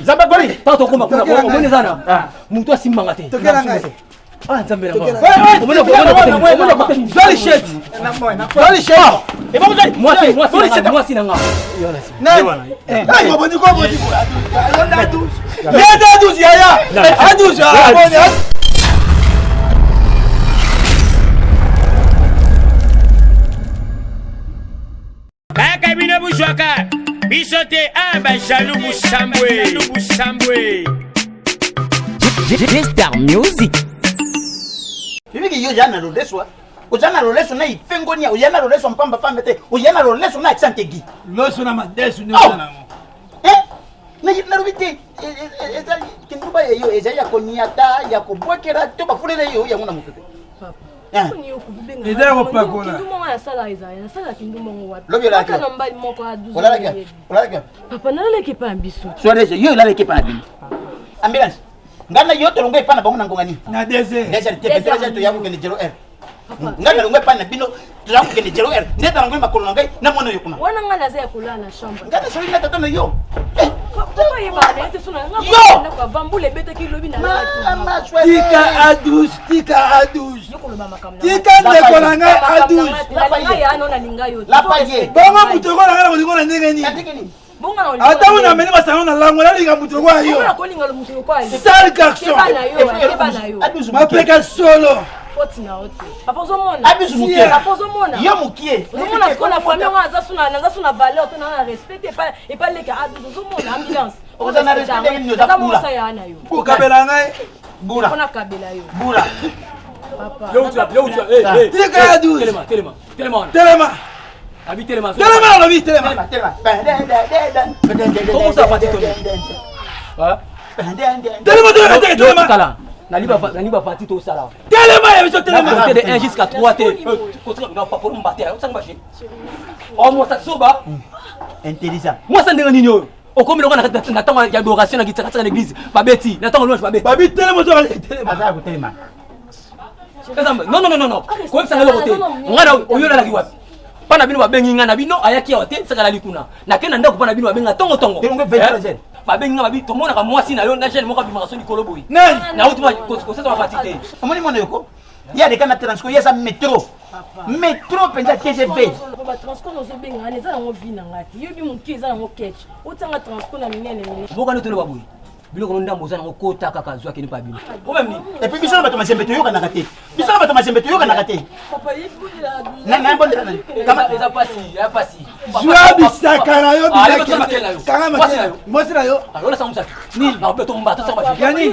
Zambagori. Tato kuma kuna sana. Mtu asimbanga te. Ah, Zambera. Dali shit. Moi si nanga. Ai, maboni ko boni. Nenda 12 yaya. 12 abone. Baka bino bushwaka. Bisote aba jalou Boussambwe. G-Star Music. Hivi yo jana loleswa. Ujana loleso na ifengonia, ujana loleso mpamba pambete, ujana loleso na exantegi. Loso na madesu ni ujana mo. Na rubiti ezali kinduba yeyo ezali yakoniata yakobwekera to bafulele yo yangona mutete. Papa. Eza ko pakola. Kindumo ya sala ezali, na sala kindumo wapi. Lobi la ka. Mbali moko a 12. Olala. Papa nalala ke pa biso. Soirée yo la ke pa bino. Ambulance. Ngana yote longo epana bango na ngongani. Na deze. Déjà te to yaku kende 0R. Ngana longo epana bino yaku kende 0R. Ndeta longo makolo ngai na mwana yo kuna. Wana ngana za kula na chambre. Ngana sori na tata na yo. Papa yeba lete suna ngana kwa bambule bete ki lobi na Mama Tika a 12. Yoko loba makamna. Tika ndeko na ngai a 12. La ya no na linga yo. La paye. Bongo mutu ko na ngana ko na ndenge ni. Bonga na Ata una meni basanga na lango la linga mutu ko ayo. Bonga ko linga lo mutu ko ayo. Sale garçon. Keba na yo. Mapeka solo. Foti na oti. Papa zomona. Abisu mukie. Papa zomona. Yo mukie. Zomona ko na famille nga za suna valeur to na respecter pas les cas zomona ambulance. Oza na respecter ni za kula. Ko kabela ngai. Bura. Kona kabela yo. Bura. Papa. Yo tu. Tika a 12. Telema. Abi telema. Telema la vie telema. Comment ça va t'étonner? Telema. Naliba parti to sala. Telema ya biso telema. Côté de 1 jusqu'à 3 T. Côté non pas pour me battre, ça marche. Oh moi ça soba. Intelligent. Moi ça ndenge nini yo? Okomi lokana na tango ya adoration na kitaka na l'église. Babeti, na tango loin babeti. Babi telema to telema. Aza ko telema. Non. Ko ça ngalo côté. Ngana oyo la kiwapi. Pana bino babengi ngana bino ayaki ya hotel saka la likuna. Na kena ndako pana bino babenga tongo. Telongo 23 jeune. Babengi babi to mona ka mwasi na yo na jeune moko bimaka soni koloboyi. Nani? Na utuma ko ça va fatité. Amoni mwana yoko. Ya de kana transco ya sa métro. Métro penza TGV. Ba transco no zo benga ne za ngo vina ngati. Yo bi munki za ngo catch. Otanga transco na minene. Boka no tolo baboyi. Biloko ndambo za ngo kota kaka zwa keni pa bino. Ko même ni. Et puis biso na bato mazembe to yoka na kate. Biso na bato mazembe to yoka na kate. Papa yebu la. Na bonde na. Kama eza pasi. Joa bisaka na yo bisaka. Kanga makela. Mosi na yo. Alors là ça musa. Ni na beto mbata ça ba. Yani.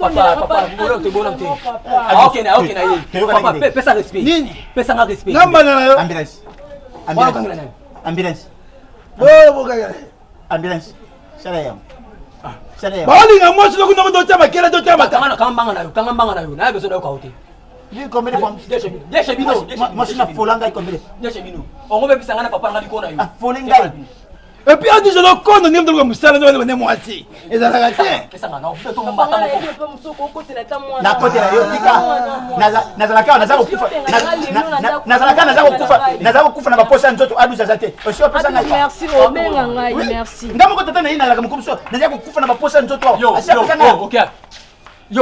Papa, ngolo te bona te. Ok na ye. Papa, pesa respect. Nini? Pesa nga respect. Namba na yo. Ambulance. Bo kaya. Ambulance. Sala yam. Bali nga mosi lo kuna ndo chama kera ndo chama. Kanga mbanga na yo. Na beso da yo kaote. Ni combien de fois? Deshe bino. Moi je na folanga combien? Deshe bino. On va bisa ngana papa nga likona yo. Ah, folinga. Et puis on dit je le connais ni ndo musala ndo ne moati. Eza la gate. Pesa nga na beto mbata. Na kote la yo tika. Nazalaka kufa. Nazalaka kufa na baposa nzoto aduza zate. Osio pesa nga. Merci obenga ngai, merci. Ndamo ko tata na ina la kumso. Nazalaka kufa na baposa nzoto. Yo,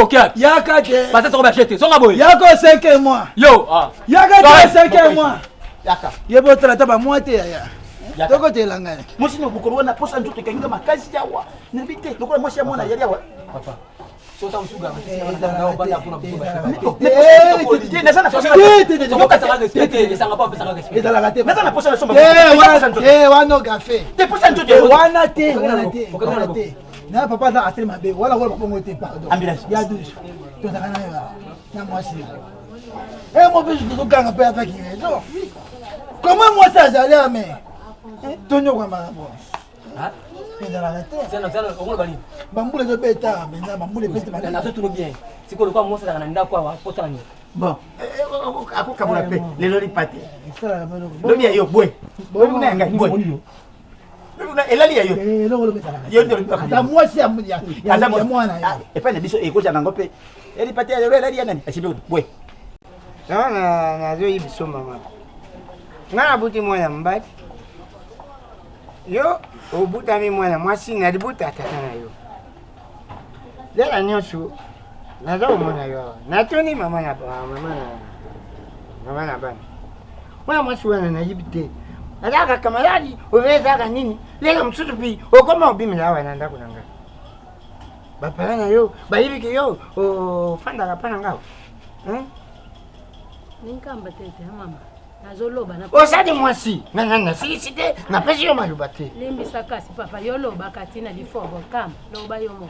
ok. Yaka te. Parce que ça va acheter. Songa boy. Yako 5 mois. Yo, Yaka te 5 mois. Yaka. Yebo trata ba moite ya. Toko te langa. Mosi no bukoro na posa nzoto kenga makazi yawa. Nibite. Lokolo mosi ya mwana yali yawa. Papa. Sota msuga. Na banda kuna msuga. Nazana posa. Toka sanga respect. Sanga pa pesa nga respect. Eza la gate. Nazana posa na somba. Wana gafe. Te posa nzoto. Wana te. Na papa da atri mabe wala bongo te pardon. Ambulance. Ya 12. To da kana na mwasi. Moi je te ganga pe avec raison. Comment moi ça j'allais mais Tonyo kwa marabo. Hein? Penda la tête. C'est on va bali. Bambule zo beta, mais bambule beta bali. Na tout bien. C'est quoi le quoi moi ça na nda kwa potani. Bon. Ako kabula pe lelo lipate. Ça la mano. Lobi ya yo boy. Boy na ngai boy. Elali ya yo. Lo beta la. Yo ndio lipaka. Ta mwasi ya mwana ya. Epana biso ekoza nango pe. Elipate ya elali ya nani? Asibe boy. Na zo yibiso mama. Nga buti mwana mbati. Yo, obuta mi mwana mwasi na libuta tata na yo. Lela nyosu. Nazo mwana yo. Natoni mama na bana. Mwana mwasi wana na yibite. Alaka kamaladi, oveza nini? Lela msutu pi, okoma obimila wana ndako nanga. Bapalana yo, bayibike yo, fanda kapana ngao. Ninkamba tete mama. Nazoloba na. Osadi mwasi, nanga silicite, na pesi yo maluba te. Limbisa kasi papa yoloba katina lifobo kama loba yo mo.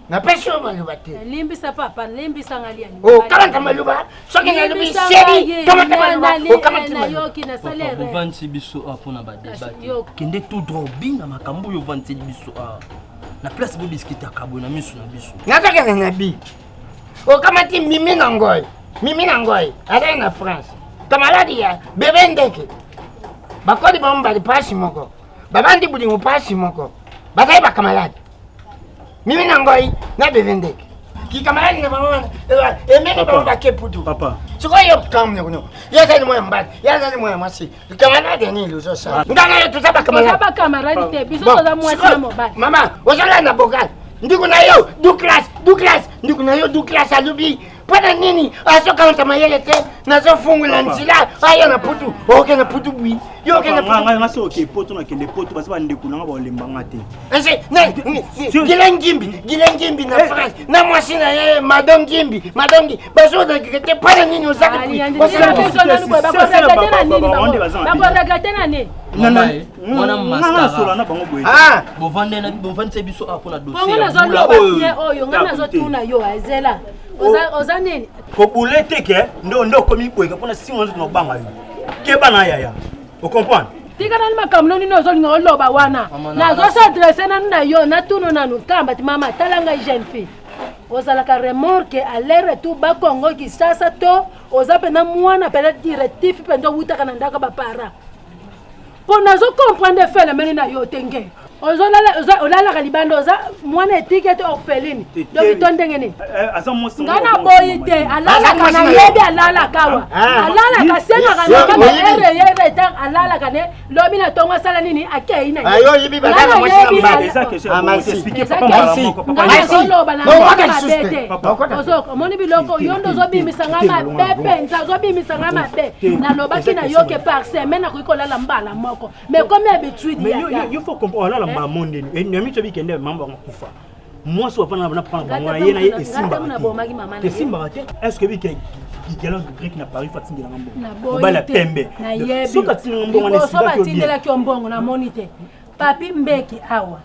Na pesi yo maluba te. Limbisa papa, limbisa ngalia. Kama tamaluba, soki ngalubi sedi, kama tamaluba, kama tamaluba. Yoki na salaire. Papa, vanti biso apona ba débat. Kende tout drobi na makambo yo vanti biso a. Na place bo biscuit akabo na miso na biso. Nataka na nabi. Kama ti mimi na ngoy. Ala na France. Kamaladi ya bebe ndeke. Bakodi bomba di pasi moko. Babandi budi mu pasi moko. Bakai ba kamaladi. Mimi na ngoy na bebe ndeke. Ki kamaladi na mama. Emene bomba ke putu. Papa. Siko yo kamne kuno. Yaza ni moya mbati. Yaza ni moya masi. Kamaladi ni luzo sa. Ngana yo tuzaba kamaladi. Tuzaba kamaladi te. Biso za mwasi na mobali. Mama, ozala na bogal. Ndiku na yo Douglas. Ndiku na yo Douglas alubi. Pada nini? Aso kanta mayele te. Nazo fungu la nzila. Aya na putu. Oke na putu bui. Yo ke na putu. Nga so ke poto na kende poto basi ba ndiku na ba olembanga te. Ese na Gilengimbi na France. Na mwasi na ye Madongimbi. Baso da kete pada nini ozaka bui. Mwana maskara na bango boye. Bovande biso apona dossier. Bongo nazo oyo ngana zo tuna yo azela. Oza nini? Ko boule teke ndo komi boye kapona si mwanzo tunobanga yo. Ke bana yaya. O comprendre? Tika nani makamno nini ozolinga oloba wana. Nazo sa adresse na yo na tuno nanu kamba ti mama talanga jeune fille. Ozala ka remorque aller retour ba Congo Kinshasa to oza pena mwana pena directif penda wuta kana ndaka ba para. Pour nazo comprendre faire meni na yo tenge. Olala ka libando oza mwana etiquette orpheline. Donc tondenge ni. Asa mosi. Ngana boyite alala kana yebi alala kawa. Alala ka senga kana kama ere tang alala kana lobi na tonga sala nini akei na. Ayo yibi bana mwasi na eza question pour expliquer papa papa. Ozoko moni biloko yondo zo bimisanga mabepe nzazo bimisanga mabe. Na lobaki na yoke par semaine na kuikola mbala moko. Mais comme habitude ya. Mais il faut comprendre la monde ni nami to bikende mambo ngakufa. Moi so pana na pana ngwana yena ye simba. Te simba te. Est-ce que bikende Gigalon grec na Paris fatingi na ngambo. Bala pembe. So katinga ngambo ngwana simba ko tindela ki ombongo na monite. Papi mbeki awa.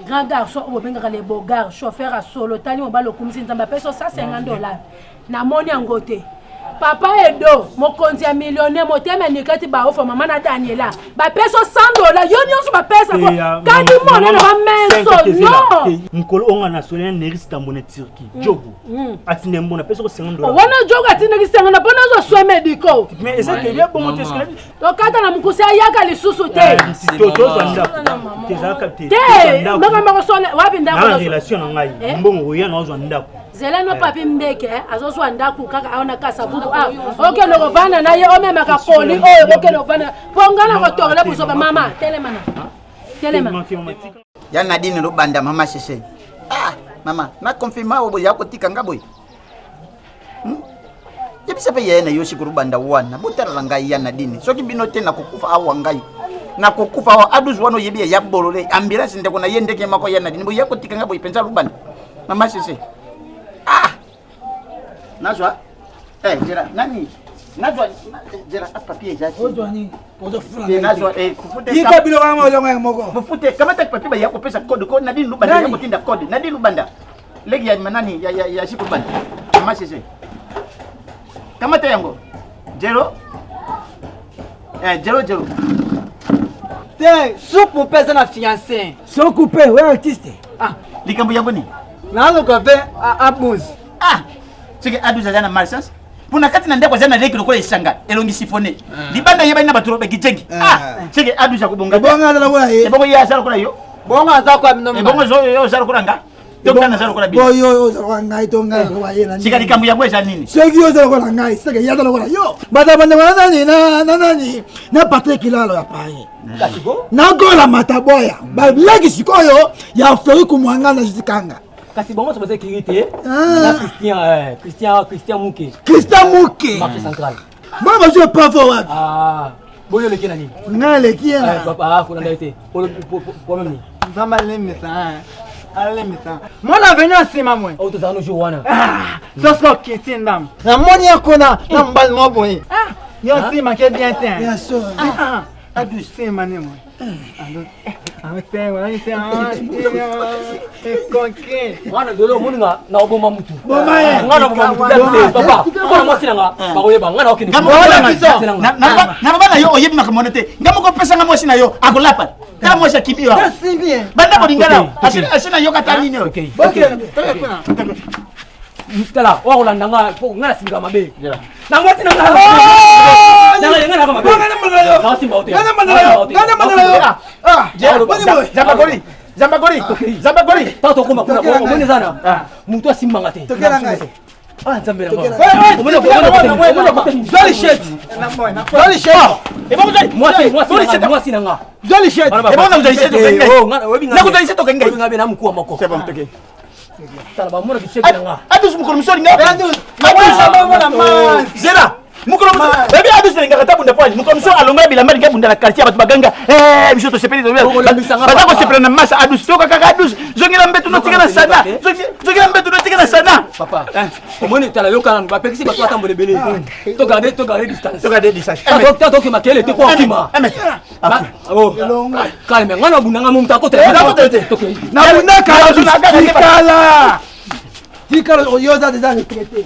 Grand garçon o benga le beau gar chauffeur à solo tali mo balo kumisi nzamba peso $150 na moni angote. Papa Edo, mokonzi ya millionnaire motema nikati ba ofa mama na Daniela. Ba peso $100. Yo nyonso ba pesa ko. Kadi mona na ba menso. No. Nkolo onga national nerista mona Turquie. Jogo. Atine mona peso $50. Wana jogo atine ki $50 pona zo soin médicaux. Mais est-ce que bien bon monter ce que to kata na mkusia yaka lisusu te. To zanda. Teza kapte. Mbanga mako sole wapi ndako. Na relation na ngai. Mbongo ya na zo ndako. Zela no papi mbeke azoswa ndaku kaka aona kasa vudu oke no vana na ye ome makapoli oke no vana pongana ko tokela buso ba mama telema ya Nadine Lubanda mama sheshe mama na confirma obo yako tika ngaboy yebisa pe yena yoshi ku Lubanda wana botara ngai ya Nadine soki bino te na kukufa awa ngai na kukufa wa aduzu wano yebi ya bolole ambulance ndeko na yendeke mako ya Nadine bo yako tika ngaboy penza Lubanda mama sheshe Najwa jera nani najwa jera papier jaji Ojwani ozo funa najwa kufute Ika bilo kama olonga moko kufute kama tak papier ya kopesa code ko Nadine Lubanda ya kotinda code Nadine Lubanda legi ya manani ya siku Lubanda mama sese kama tayango 0 te supu pesa na fiancé so coupé ouais artiste likambo yango ni nazo ko pe abuz sike aduza jana malsas puna kati na ndeko jana leki lokola isanga elongi sifone libanda yeba ina baturo bekijengi sike aduza kubonga bonga na bona ye bongo ya sala kola yo bonga za kwa mino bongo zo yo sala kola nga tokana za lokola bino boyo ozalaka ngai to ngai ko bayena sika likambo ya bweza nini soki ozalaka ngai sika yata lokola yo batabanda nani na nani na Patrick Kilalo ya paye nagola mataboya babilaki sikoyo ya feri kumwanga na jitikanga kasi bongo sobaze kirite na Christian Muke marché central moi je suis pas fort boyo leki nani ngai leki na papa kuna ndaite pour même ni Zama lemisa. Alemisa. Mona venyo asima mwe. Auto za no jour wana. Sosko kitindam. Na moni yakona na mbal moboye. Yo sima ke bien ten. bien sûr Adu sima ne mwe. Wana dolo muninga na oboma mutu. Bomaye. Ngana oboma mutu. Papa, ko mo sinanga. Ba oyeba ngana okini. na bana yo oyebi makamona te ngamo ko pesa ngamo sina yo akolapa ta mo sha kibio C'est bien. banda ko lingana asina yo kata nini yo Okay. Mutala, wa ulanda nga ngana singa mabe. Na ngati na ngana. Na ngana kama mabe. Na simba hotel. Zambagori. Tato kuma kuna mbona sana. Mtu asimba ngate. tokela ngai Nzambira nga. Joli shit joli shit Mwasi na nga. joli shit Ebona uzalisha to kengai. Oh, ngana webi nga. Nakuzalisha to kengai. Ngabe na mkuu wa mako. C'est bon, toke. Tala ba mona kicheki na nga. Adus mukolo msori nga. man Zera. Mukolo msori. Baby adus nga kata bunda pwani. Mukolo msori alonga bila mali bunda na quartier batu baganga. Bishoto sepeli to. Bata ko sepela na masa adus to kaka adus. Zongira mbetu no tika na sana. Zongira mbetu no tika na sana. Papa. Omoni tala yoka na ba pekisi batu atambole bele. To garder distance. To garder distance. Tato ke makele te kwa kima. Oh. Calme, ngana bunanga mumta ko tele. Toke. na bunaka tikala oyoza déjà retraité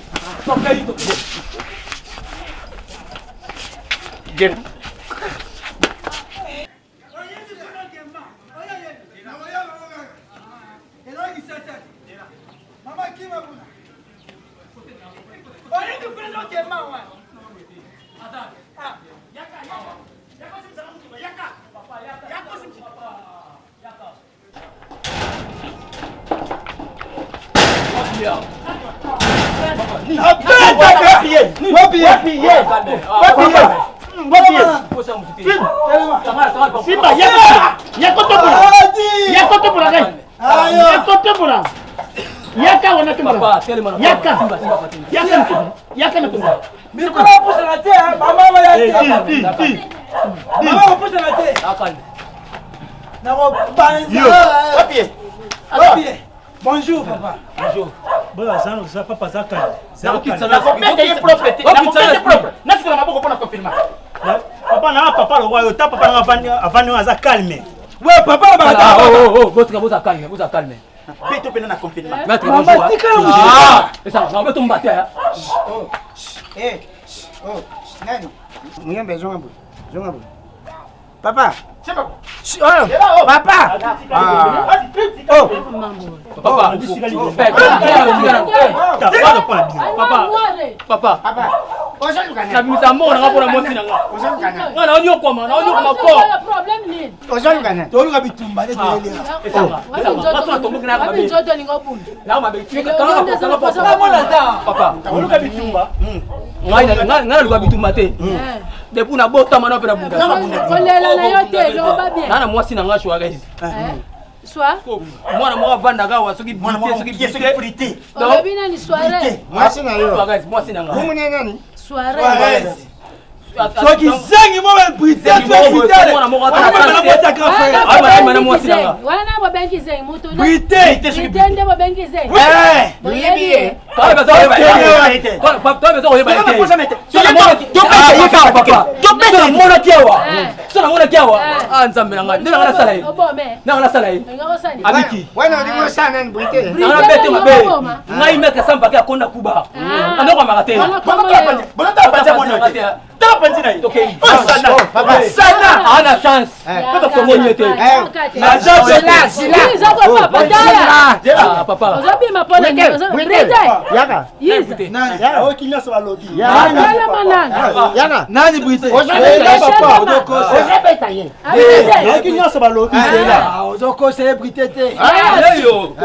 bonjour papa Bonjour. Bon, ça papa ça calme. Na ukitsa na kopete ye propre. Na kopete propre. Na sikula maboko pona confirmer. Papa na papa le roi, ta papa na avant ça calme. ouais papa ba Oh, boza calme. Beto pena na confirmer. Maître bonjour. Ça, on va tomber ya. Nani? Muyembe zongabu. Papa. Sema. Papa. Papa. Ozalukana. Na misa mbona ngapona mosi na nga. Ozalukana. Ngana onyo kwa ko. Problème nini? Ozalukana. toluka bitumba ne telia Papa. Oluka bitumba. Ngana luka bitumba te. Depuis na bota mana pe na bunda. Kolela na yo te loba bien. Nana mwasi na nga shwa guys. Soir. Mwana mwa vanda ga wa soki Soki prité. Lobi na ni soirée. Mwasi na yo. Guys, mwasi na nga. Mumune nani? Soirée. soki zengi mo ben brité wana bobengi zengi mutu brité nde bobengi zengi Sana ana chance. Kata komoni ete. Na zila. Papa. Ozabi mapona ni. Yaka. Yiza. Yaka. Okinya so balobi. Yaka. Nani Brité? Papa. Ozebeta ye. Okinya so balobi zela. Ozoko célébrité te. Yo.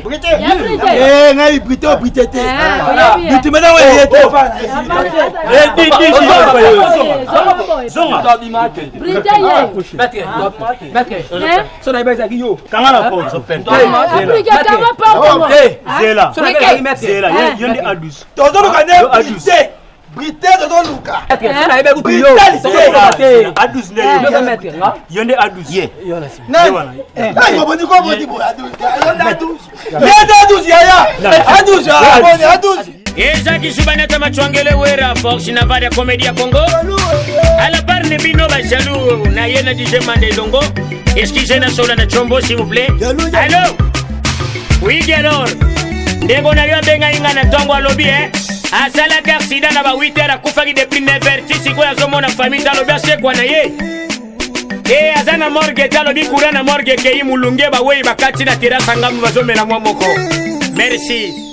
Brité. Eh, ngai Brité o Brité te. Brité maintenant ouais yete. Zonga. So na ibeza kiyo. Kanga la porte. Zela. Zela. Yonde adus. Tozo lukane Brité. Brité tozo luka. So na ibe kuyo. Adus ne yo. Yonde adus. Ye. Koboni bo adus. Yonde adus yaya. Adus ya. Adus. ezaki subanata machwangele wera force na varia comédia Congo à la part ne bino ba jaloux na yena DJ Mandé Dongo excusez na sola na chombo s'il vous plaît allô oui alors ndego na yo benga inga na tongo alobi asala accident na ba 8h akufaki depuis 9h tisi ko yazomona famille talobi asekwa na ye azana morgue talobi kura na morgue ke imulunge ba wei bakati na terasa ngamu bazomela mwa moko merci.